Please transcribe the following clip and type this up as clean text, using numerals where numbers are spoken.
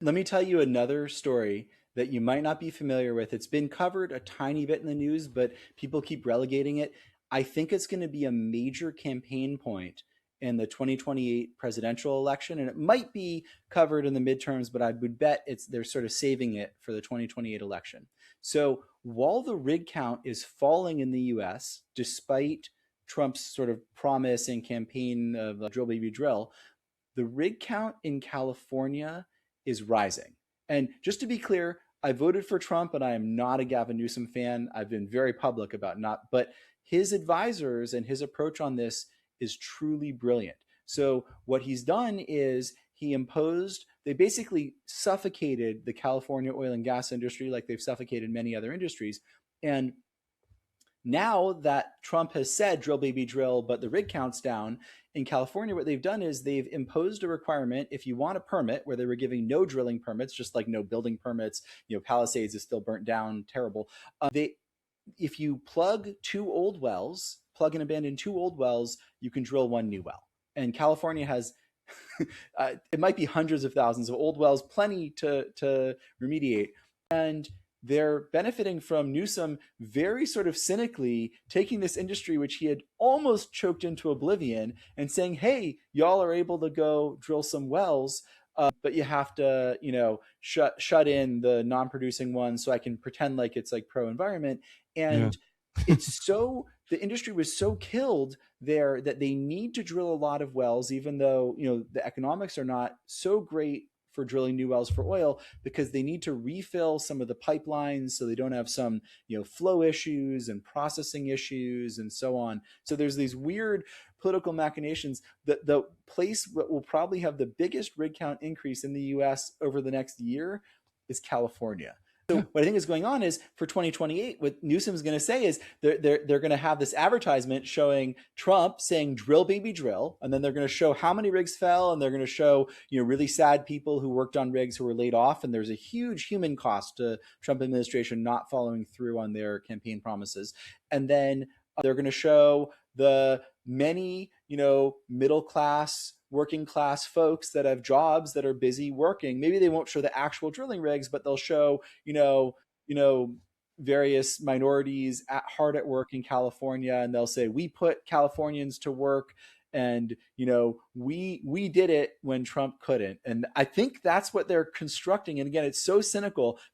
Let me tell you another story that you might not be familiar with. It's been covered a tiny bit in the news, but people keep relegating it. I think it's going to be a major campaign point in the 2028 presidential election, and it might be covered in the midterms, but I would bet it's they're sort of saving it for the 2028 election. So while the rig count is falling in the US, despite Trump's sort of promise and campaign of drill baby drill, the rig count in California is rising. And just to be clear, I voted for Trump and I am not a Gavin Newsom fan. I've been very public about not, but his advisors and his approach on this is truly brilliant. So what he's done is he imposed, they basically suffocated the California oil and gas industry like they've suffocated many other industries. And now that Trump has said drill baby drill, but the rig count's down in California, what they've done is they've imposed a requirement if you want a permit where they were giving no drilling permits, just like no building permits, Palisades is still burnt down, terrible. They If you plug and abandon two old wells, you can drill one new well. And California has it might be hundreds of thousands of old wells, plenty to remediate. And they're benefiting from Newsom very sort of cynically taking this industry, which he had almost choked into oblivion, and saying, hey, y'all are able to go drill some wells, but you have to, shut in the non-producing ones so I can pretend like it's like pro-environment. Yeah. And the industry was so killed there that they need to drill a lot of wells, even though, the economics are not so great for drilling new wells for oil, because they need to refill some of the pipelines so they don't have some flow issues and processing issues and so on. So there's these weird political machinations. The place that will probably have the biggest rig count increase in the US over the next year is California. Yeah. So what I think is going on is for 2028, what Newsom's going to say is they're going to have this advertisement showing Trump saying drill baby drill, and then they're going to show how many rigs fell, and they're going to show really sad people who worked on rigs who were laid off, and there's a huge human cost to Trump administration not following through on their campaign promises. And then they're going to show the many middle class, working class folks that have jobs that are busy working. Maybe they won't show the actual drilling rigs, but they'll show various minorities hard at work in California, and they'll say we put Californians to work, and we did it when Trump couldn't. And I think that's what they're constructing. And again, it's so cynical,